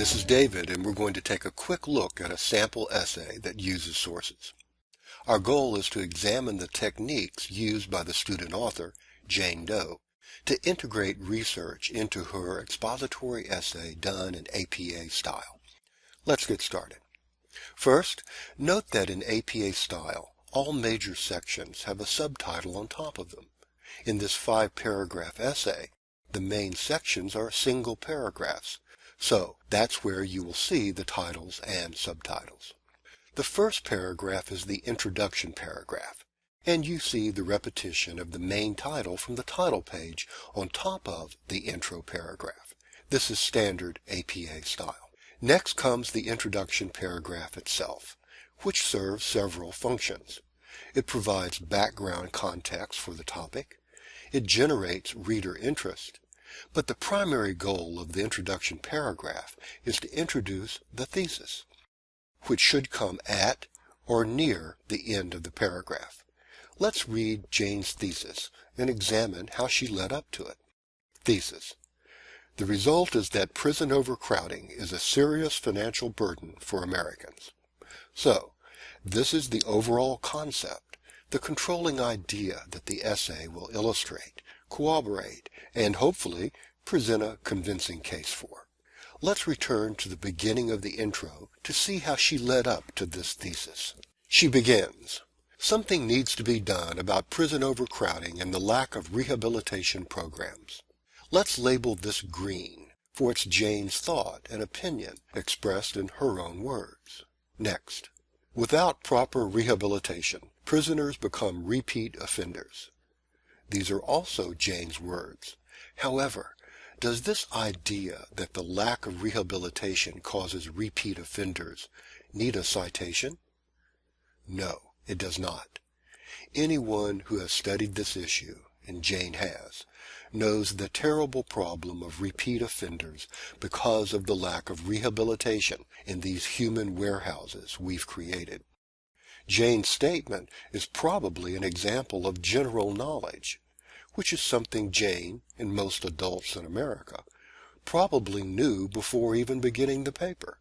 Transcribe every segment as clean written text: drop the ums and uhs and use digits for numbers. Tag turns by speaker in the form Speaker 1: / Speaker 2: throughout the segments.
Speaker 1: This is David, and we're going to take a quick look at a sample essay that uses sources. Our goal is to examine the techniques used by the student author, Jane Doe, to integrate research into her expository essay done in APA style. Let's get started. First, note that in APA style, all major sections have a subtitle on top of them. In this 5-paragraph essay, the main sections are single paragraphs, so that's where you will see the titles and subtitles. The first paragraph is the introduction paragraph, and you see the repetition of the main title from the title page on top of the intro paragraph. This is standard APA style. Next comes the introduction paragraph itself, which serves several functions. It provides background context for the topic. It generates reader interest. But the primary goal of the introduction paragraph is to introduce the thesis, which should come at or near the end of the paragraph. Let's read Jane's thesis and examine how she led up to it. Thesis. The result is that prison overcrowding is a serious financial burden for Americans. So, this is the overall concept, the controlling idea that the essay will illustrate, corroborate, and hopefully present a convincing case for. Let's return to the beginning of the intro to see how she led up to this thesis. She begins, "Something needs to be done about prison overcrowding and the lack of rehabilitation programs." Let's label this green, for it's Jane's thought and opinion expressed in her own words. Next, without proper rehabilitation, prisoners become repeat offenders. These are also Jane's words. However, does this idea that the lack of rehabilitation causes repeat offenders need a citation? No, it does not. Anyone who has studied this issue, and Jane has, knows the terrible problem of repeat offenders because of the lack of rehabilitation in these human warehouses we've created. Jane's statement is probably an example of general knowledge, which is something Jane and most adults in America probably knew before even beginning the paper.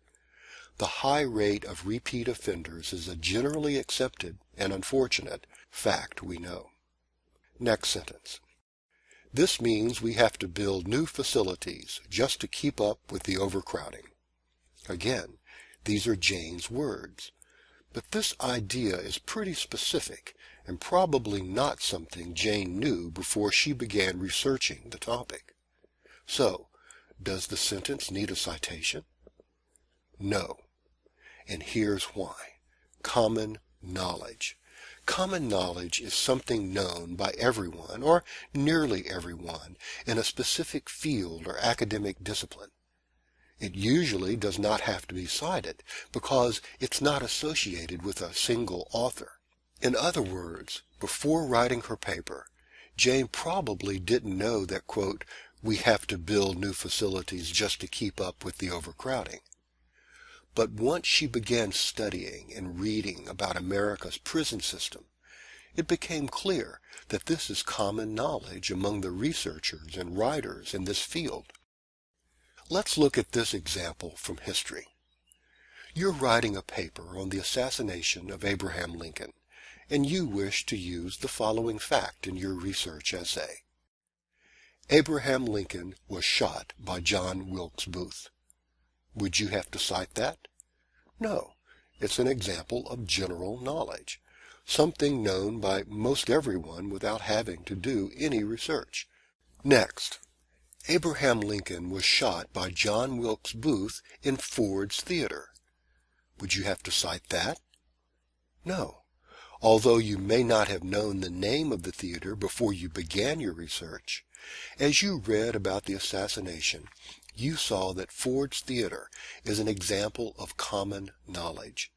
Speaker 1: The high rate of repeat offenders is a generally accepted and unfortunate fact we know. Next sentence. This means we have to build new facilities just to keep up with the overcrowding. Again, these are Jane's words. But this idea is pretty specific and probably not something Jane knew before she began researching the topic. So, does the sentence need a citation? No. And here's why. Common knowledge. Common knowledge is something known by everyone, or nearly everyone, in a specific field or academic discipline. It usually does not have to be cited because it's not associated with a single author. In other words, before writing her paper, Jane probably didn't know that, quote, "we have to build new facilities just to keep up with the overcrowding." But once she began studying and reading about America's prison system, it became clear that this is common knowledge among the researchers and writers in this field. Let's look at this example from history. You're writing a paper on the assassination of Abraham Lincoln, and you wish to use the following fact in your research essay. Abraham Lincoln was shot by John Wilkes Booth. Would you have to cite that? No. It's an example of general knowledge, something known by most everyone without having to do any research. Next, Abraham Lincoln was shot by John Wilkes Booth in Ford's Theater. Would you have to cite that? No. Although you may not have known the name of the theater before you began your research, as you read about the assassination, you saw that Ford's Theater is an example of common knowledge,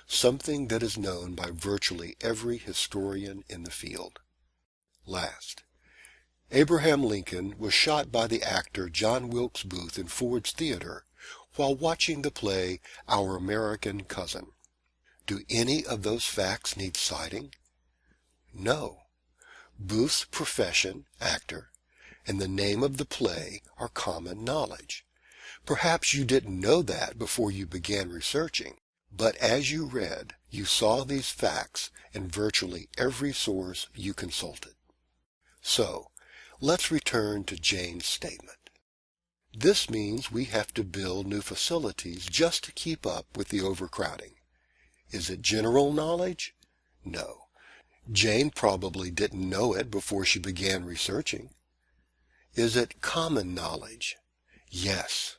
Speaker 1: something that is known by virtually every historian in the field. Last, Abraham Lincoln was shot by the actor John Wilkes Booth in Ford's Theater while watching the play Our American Cousin. Do any of those facts need citing? No. Booth's profession, actor, and the name of the play are common knowledge. Perhaps you didn't know that before you began researching, but as you read, you saw these facts in virtually every source you consulted. So, let's return to Jane's statement. This means we have to build new facilities just to keep up with the overcrowding. Is it general knowledge? No. Jane probably didn't know it before she began researching. Is it common knowledge? Yes.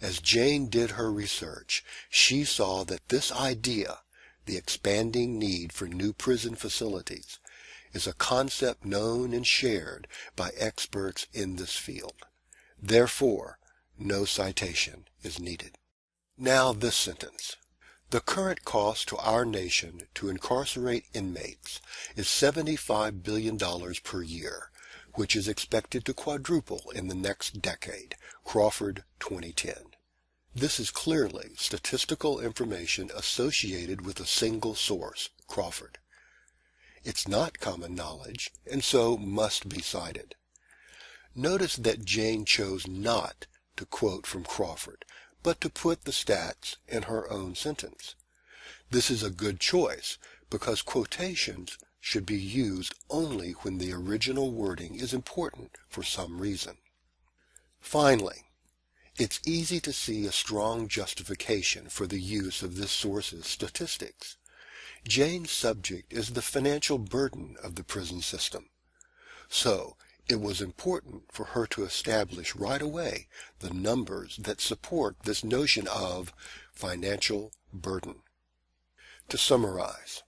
Speaker 1: As Jane did her research, she saw that this idea, the expanding need for new prison facilities, is a concept known and shared by experts in this field. Therefore, no citation is needed. Now this sentence. The current cost to our nation to incarcerate inmates is $75 billion per year, which is expected to quadruple in the next decade. Crawford, 2010. This is clearly statistical information associated with a single source, Crawford. It's not common knowledge, and so must be cited. Notice that Jane chose not to quote from Crawford, but to put the stats in her own sentence. This is a good choice because quotations should be used only when the original wording is important for some reason. Finally, it's easy to see a strong justification for the use of this source's statistics. Jane's subject is the financial burden of the prison system. So, it was important for her to establish right away the numbers that support this notion of financial burden. To summarize,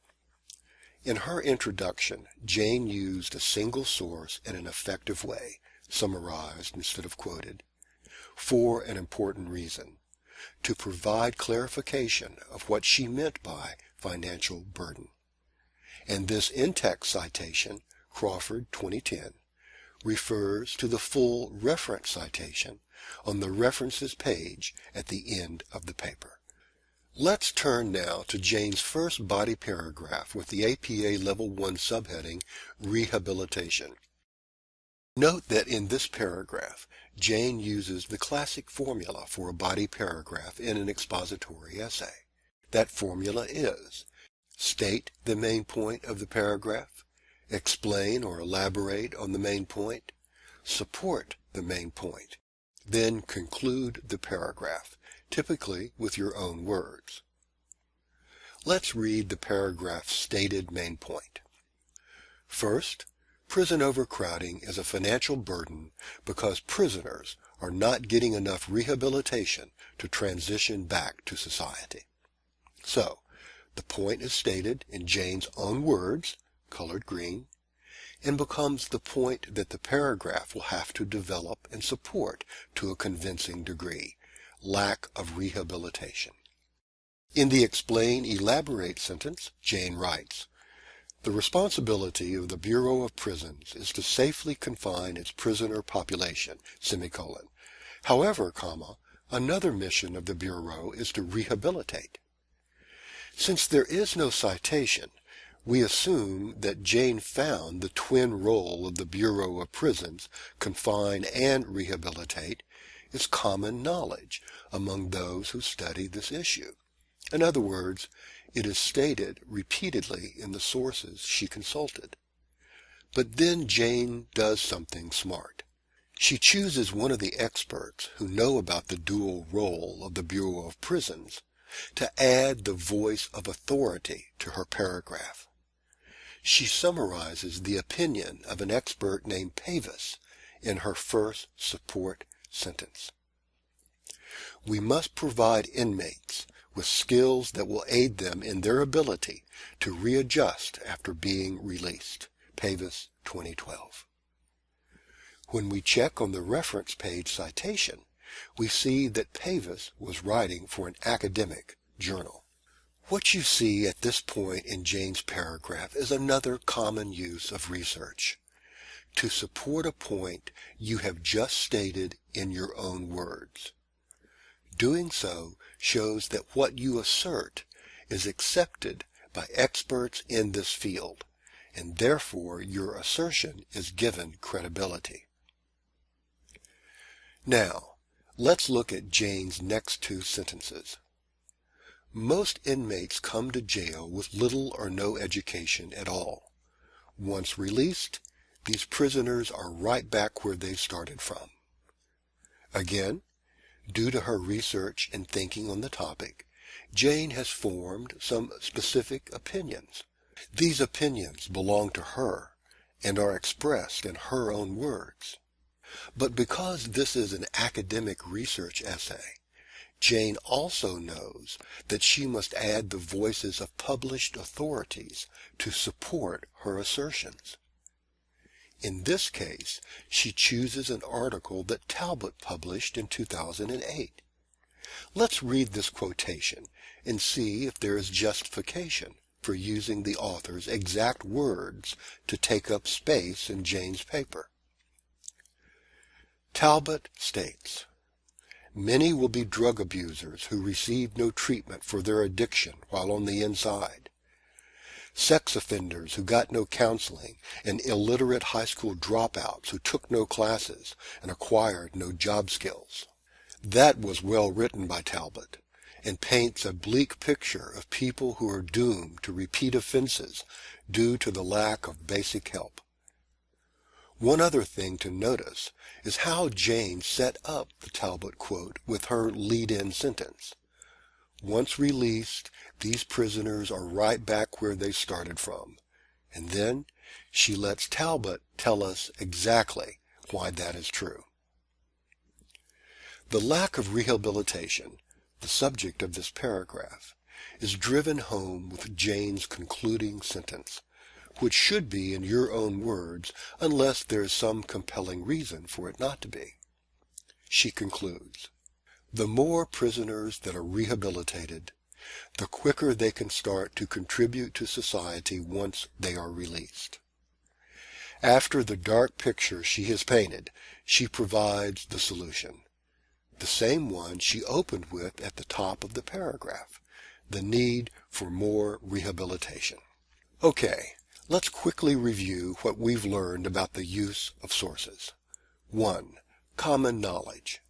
Speaker 1: in her introduction, Jane used a single source in an effective way, summarized instead of quoted, for an important reason, to provide clarification of what she meant by financial burden. And this in-text citation, Crawford, 2010, refers to the full reference citation on the references page at the end of the paper. Let's turn now to Jane's first body paragraph with the APA Level 1 subheading, Rehabilitation. Note that in this paragraph, Jane uses the classic formula for a body paragraph in an expository essay. That formula is: state the main point of the paragraph, explain or elaborate on the main point, support the main point, then conclude the paragraph, typically with your own words. Let's read the paragraph's stated main point. First, prison overcrowding is a financial burden because prisoners are not getting enough rehabilitation to transition back to society. So, the point is stated in Jane's own words, colored green, and becomes the point that the paragraph will have to develop and support to a convincing degree: lack of rehabilitation. In the explain, elaborate sentence, Jane writes, the responsibility of the Bureau of Prisons is to safely confine its prisoner population, semicolon. However, another mission of the Bureau is to rehabilitate. Since there is no citation, we assume that Jane found the twin role of the Bureau of Prisons, confine and rehabilitate, is common knowledge among those who study this issue. In other words, it is stated repeatedly in the sources she consulted. But then Jane does something smart. She chooses one of the experts who know about the dual role of the Bureau of Prisons to add the voice of authority to her paragraph. She summarizes the opinion of an expert named Thesis in her first support sentence. We must provide inmates with skills that will aid them in their ability to readjust after being released. Thesis, 2012. When we check on the reference page citation, we see that Thesis was writing for an academic journal. What you see at this point in Jane's paragraph is another common use of research. To support a point you have just stated in your own words. Doing so shows that what you assert is accepted by experts in this field, and therefore your assertion is given credibility. Now, Let's look at Jane's next two sentences. Most inmates come to jail with little or no education at all. Once released, these prisoners are right back where they started from. Again, due to her research and thinking on the topic, Jane has formed some specific opinions. These opinions belong to her and are expressed in her own words. But because this is an academic research essay, Jane also knows that she must add the voices of published authorities to support her assertions. In this case, she chooses an article that Talbot published in 2008. Let's read this quotation and see if there is justification for using the author's exact words to take up space in Jane's paper. Talbot states, "Many will be drug abusers who received no treatment for their addiction while on the inside. Sex offenders who got no counseling, and illiterate high school dropouts who took no classes and acquired no job skills." That was well written by Talbot, and paints a bleak picture of people who are doomed to repeat offenses due to the lack of basic help. One other thing to notice is how Jane set up the Talbot quote with her lead-in sentence. Once released, these prisoners are right back where they started from. And then she lets Talbot tell us exactly why that is true. The lack of rehabilitation, the subject of this paragraph, is driven home with Jane's concluding sentence, which should be in your own words unless there is some compelling reason for it not to be. She concludes, "The more prisoners that are rehabilitated, the quicker they can start to contribute to society once they are released." After the dark picture she has painted, she provides the solution, the same one she opened with at the top of the paragraph, the need for more rehabilitation. Okay, let's quickly review what we've learned about the use of sources. 1. Common knowledge.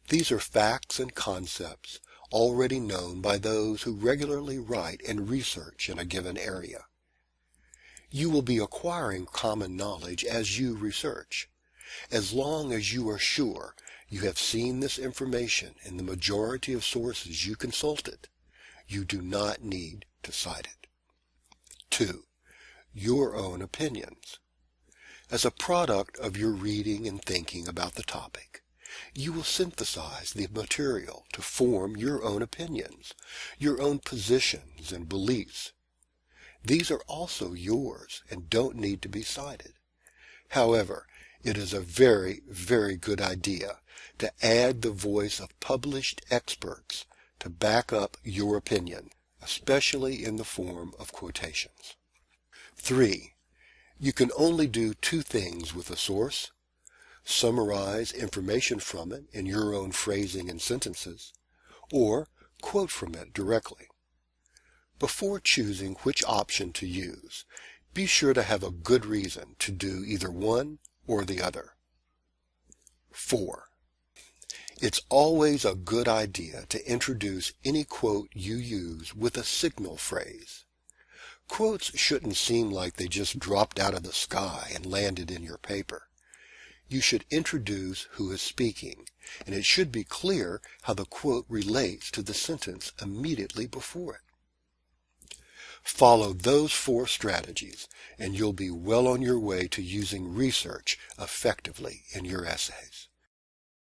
Speaker 1: These are facts and concepts already known by those who regularly write and research in a given area. You will be acquiring common knowledge as you research. As long as you are sure you have seen this information in the majority of sources you consulted, you do not need to cite it. 2. Your own opinions. As a product of your reading and thinking about the topic, you will synthesize the material to form your own opinions, your own positions and beliefs. These are also yours and don't need to be cited. However, it is a very, very good idea to add the voice of published experts to back up your opinion, especially in the form of quotations. 3. You can only do two things with a source: summarize information from it in your own phrasing and sentences, or quote from it directly. Before choosing which option to use, be sure to have a good reason to do either one or the other. 4. It's always a good idea to introduce any quote you use with a signal phrase. Quotes shouldn't seem like they just dropped out of the sky and landed in your paper. You should introduce who is speaking, and it should be clear how the quote relates to the sentence immediately before it. Follow those 4 strategies, and you'll be well on your way to using research effectively in your essays.